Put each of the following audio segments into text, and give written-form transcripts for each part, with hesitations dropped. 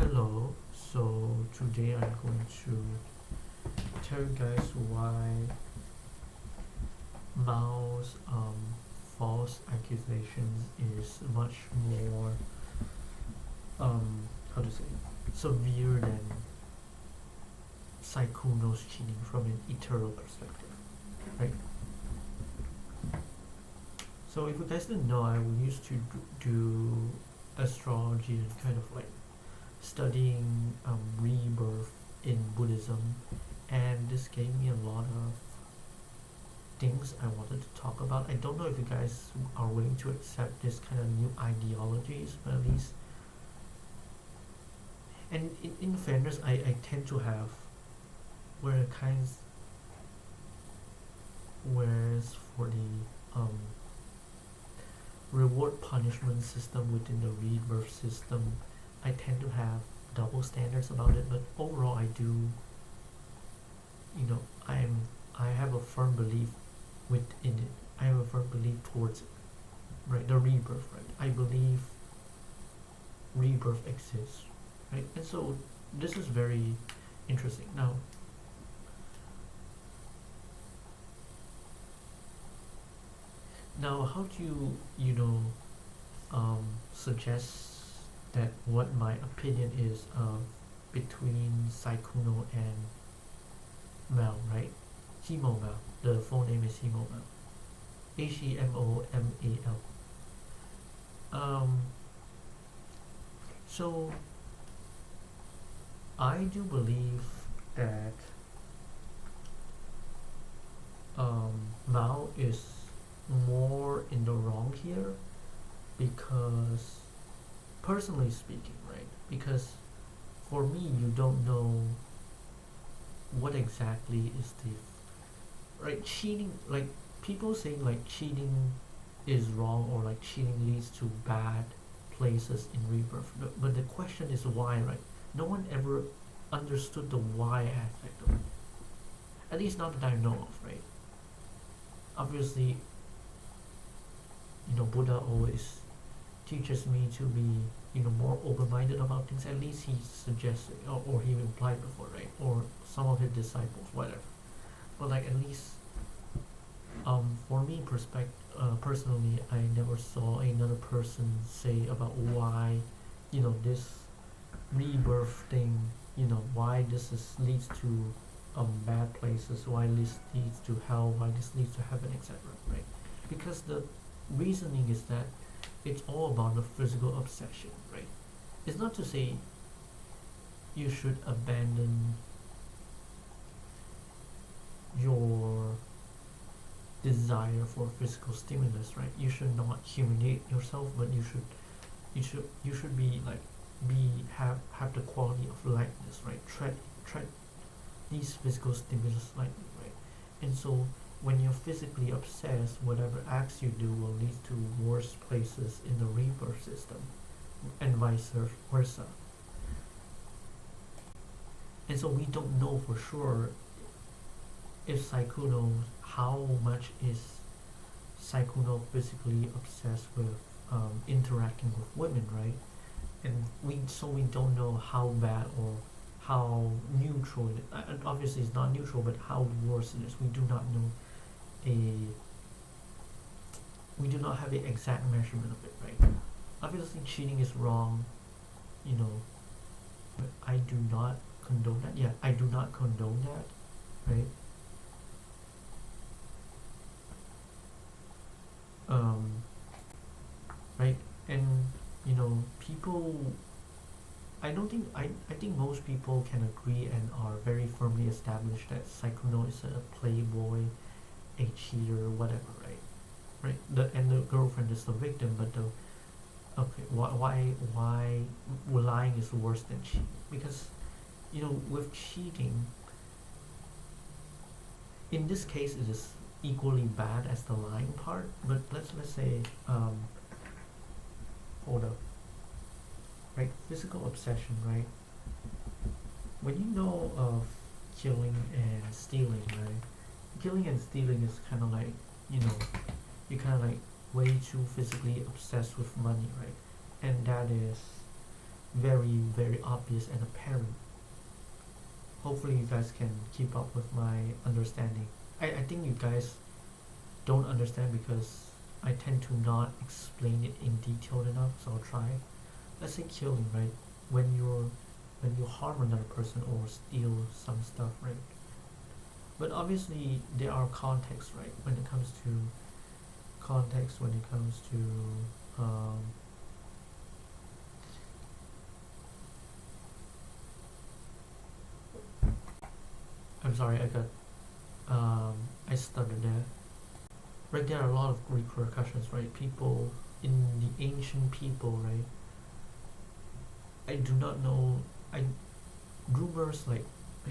Hello, so today I'm going to tell you guys why Mao's false accusation is much more how to say severe than Sykkuno's cheating from an ethereal perspective, right? So if you guys didn't know, I used to do astrology and kind of like studying rebirth in Buddhism, and this gave me a lot of things I wanted to talk about. I don't know if you guys are willing to accept this kind of new ideologies, but at least, and in fairness, I tend to have where kinds, whereas for the reward punishment system within the rebirth system, I tend to have double standards about it, but overall I do, I have a firm belief within it. I have a firm belief towards it, right? The rebirth, right? I believe rebirth exists, right? And so this is very interesting. Now how do you suggest that what my opinion is between Sykkuno and Mel, right? Hemo Mel. The full name is Hemo Mel. Hemomal. So I do believe that Mao is more in the wrong here, because personally speaking, right? Because for me, you don't know what exactly is the right cheating. Like people saying like cheating is wrong, or like cheating leads to bad places in rebirth. But the question is why, right? No one ever understood the why aspect of it. At least not that I know of, right? Obviously, Buddha always teaches me to be more open-minded about things. At least he suggested, or he implied before, right? Or some of his disciples, whatever. But like at least for me personally, I never saw another person say about why this rebirth thing, why this leads to bad places, why this leads to hell, why this leads to heaven, etc., right? Because the reasoning is that it's all about the physical obsession, right? It's not to say you should abandon your desire for physical stimulus, right? You should not humiliate yourself, but you should be like have the quality of lightness, right? Tread these physical stimulus lightly, right? And so when you're physically obsessed, whatever acts you do will lead to worse places in the rebirth system, and vice versa. And so we don't know for sure if Sykkuno, how much is Sykkuno physically obsessed with interacting with women, right? And we don't know how bad or how neutral it is. Obviously it's not neutral, but how worse it is. We do not know we do not have an exact measurement of it, right? Obviously cheating is wrong, but I do not condone that. Yeah, I do not condone that, right? Right? And people, I don't think I think most people can agree and are very firmly established that Sykkuno is a playboy, a cheater, whatever, right? Right. The girlfriend is the victim, but the okay, why lying is worse than cheating? Because with cheating, in this case, it is equally bad as the lying part. But let's say hold up, right? Physical obsession, right? When you know of killing and stealing, right? Killing and stealing is kind of like you kind of like way too physically obsessed with money, right? And that is very, very obvious and apparent. Hopefully you guys can keep up with my understanding. I think you guys don't understand because I tend to not explain it in detail enough, so I'll try. Let's say killing, right? When you harm another person or steal some stuff, right? But obviously there are contexts, right? When it comes to context, when it comes to I'm sorry, I stuttered there. Right, there are a lot of repercussions, right? People in the ancient people, right? I do not know. I rumors like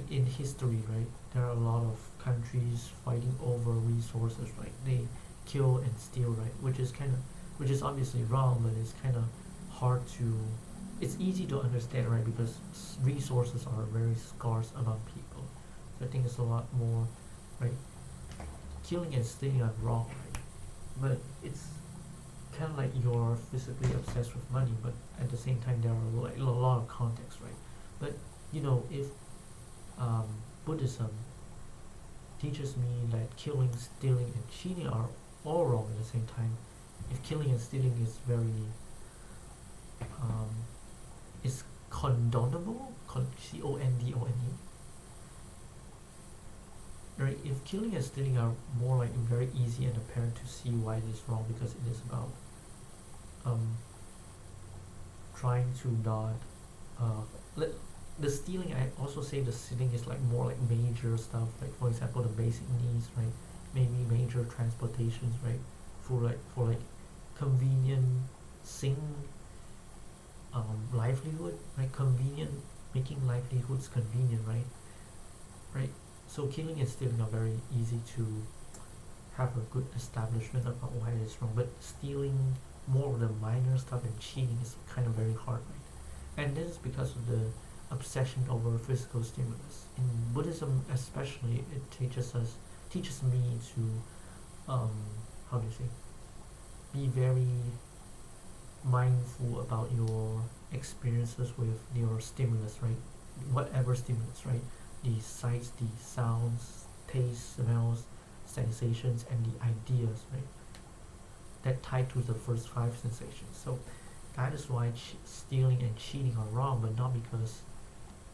in history, right? There are a lot of countries fighting over resources, right? They kill and steal, right? Which is obviously wrong, but it's kind of hard to. It's easy to understand, right? Because resources are very scarce among people. So I think it's a lot more, right? Killing and stealing are wrong, right? But it's kind of like you're physically obsessed with money, but at the same time there are like a lot of context, right? But if um, Buddhism teaches me that killing, stealing, and cheating are all wrong at the same time, if killing and stealing is very um, is condonable, condone, right? If killing and stealing are more like very easy and apparent to see why it is wrong because it is about um, trying to not let the stealing. I also say the stealing is like more like major stuff, like for example the basic needs, right? Maybe major transportations, right? For like convenient sing livelihood, right? Convenient, making livelihoods convenient, right? So killing and stealing are very easy to have a good establishment about why it is wrong, but stealing more of the minor stuff and cheating is kind of very hard, right? And this is because of the obsession over physical stimulus. In Buddhism, especially, it teaches me to how do you say, be very mindful about your experiences with your stimulus, right? Whatever stimulus, right? The sights, the sounds, taste, smells, sensations, and the ideas, right? That tie to the first five sensations. So that is why stealing and cheating are wrong, but not because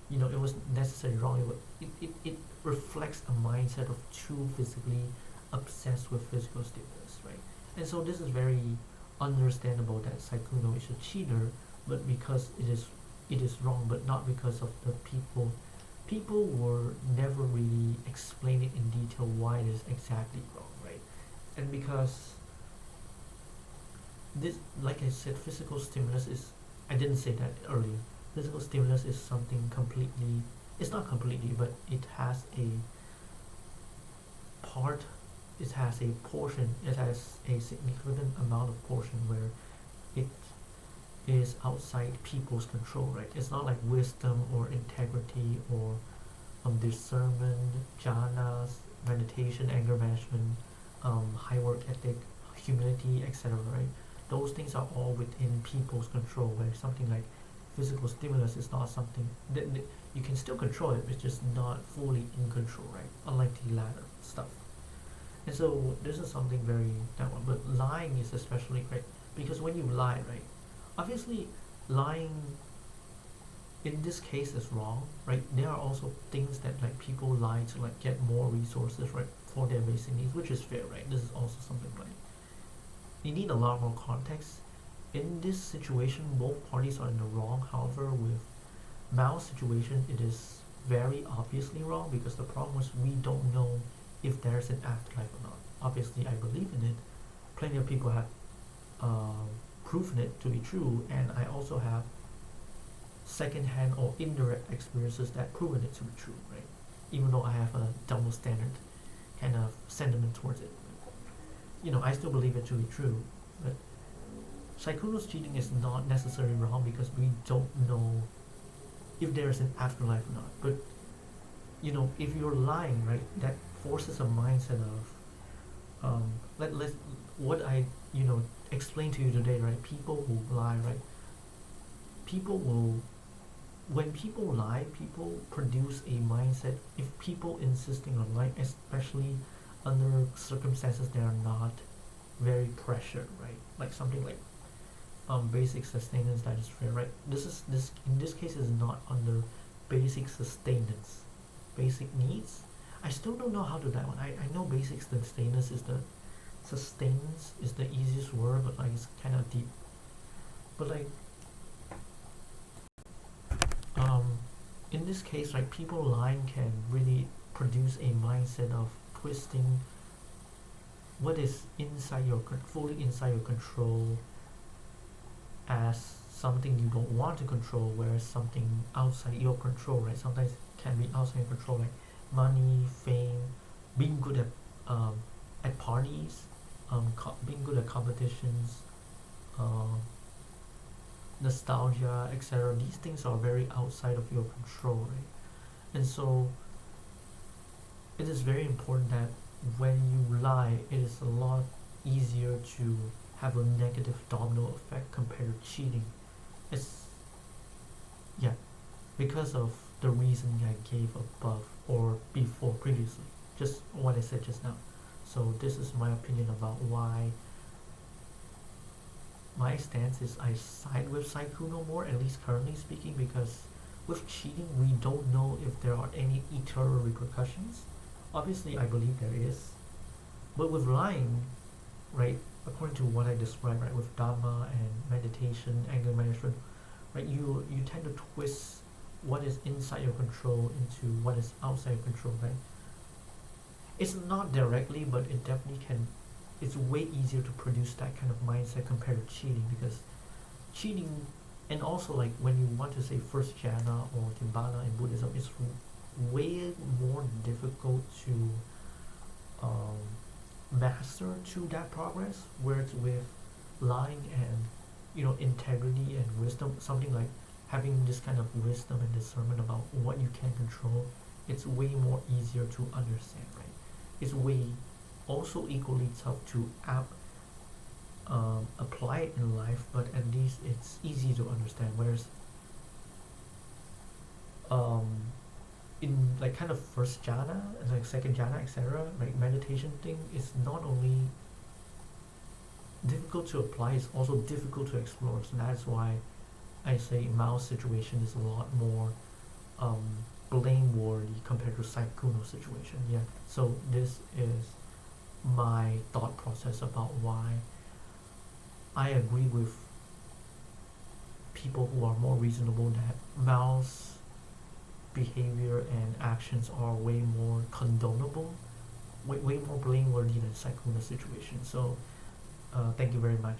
it was necessarily wrong. It reflects a mindset of too physically obsessed with physical stimulus, right? And so this is very understandable that Sykkuno is a cheater, but because it is wrong, but not because of the people. People were never really explaining in detail why it is exactly wrong, right? And because this, like I said, physical stimulus is, I didn't say that earlier. Physical stimulus is something completely, it's not completely, but it has a part, it has a portion, it has a significant amount of portion where it is outside people's control, right? It's not like wisdom or integrity or discernment, jhanas, meditation, anger management, high work ethic, humility, etc., right? Those things are all within people's control, where something like physical stimulus is not something that you can still control it, it's just not fully in control, right? Unlike the latter stuff. And so this is something very that one. But lying is especially great because when you lie, right? Obviously, lying in this case is wrong, right? There are also things that like people lie to like get more resources, right, for their basic needs, which is fair, right? This is also something like you need a lot more context. In this situation, both parties are in the wrong. However, with Mao's situation, it is very obviously wrong because the problem is we don't know if there's an afterlife or not. Obviously, I believe in it. Plenty of people have proven it to be true, and I also have second-hand or indirect experiences that proven it to be true, right? Even though I have a double standard kind of sentiment towards it, I still believe it to be true. But Sykkuno's cheating is not necessarily wrong because we don't know if there's an afterlife or not. But if you're lying, right, that forces a mindset of let what I explained to you today, right? People who lie, right? people will, when people lie, people produce a mindset. If people insisting on lying, especially under circumstances that are not very pressured, right? Like something like basic sustenance that is fair, right? This in this case is not under basic sustenance, basic needs. I still don't know how to do that one. I know basic sustenance is the easiest word, but like it's kind of deep. But like um, in this case, like people lying can really produce a mindset of twisting what is inside your fully inside your control as something you don't want to control, whereas something outside your control, right? Sometimes it can be outside your control, like money, fame, being good at parties, being good at competitions, uh, nostalgia, etc. These things are very outside of your control, right? And so it is very important that when you lie, it is a lot easier to have a negative domino effect compared to cheating. It's, yeah, because of the reasoning I gave above or before previously, just what I said just now. So this is my opinion about why my stance is I side with Sykkuno more, at least currently speaking, because with cheating we don't know if there are any eternal repercussions. Obviously I believe there is, but with lying, right, according to what I described, right, with dharma and meditation, anger management, right, you tend to twist what is inside your control into what is outside your control, right? It's not directly, but it definitely can. It's way easier to produce that kind of mindset compared to cheating, because cheating, and also like when you want to say first jhana or nibbana in Buddhism, it's way more difficult to um, master to that progress, whereas with lying and integrity and wisdom, something like having this kind of wisdom and discernment about what you can control, it's way more easier to understand, right? It's way also equally tough to apply it in life, but at least it's easy to understand. Whereas um, in like kind of first jhana and like second jhana, etc., like meditation thing is not only difficult to apply, it's also difficult to explore. So that's why I say Mao's situation is a lot more um, blameworthy compared to Sykkuno's situation. Yeah. So this is my thought process about why I agree with people who are more reasonable that Mao's behavior and actions are way more condonable, way more blameworthy than Sykkuno's situation. So thank you very much.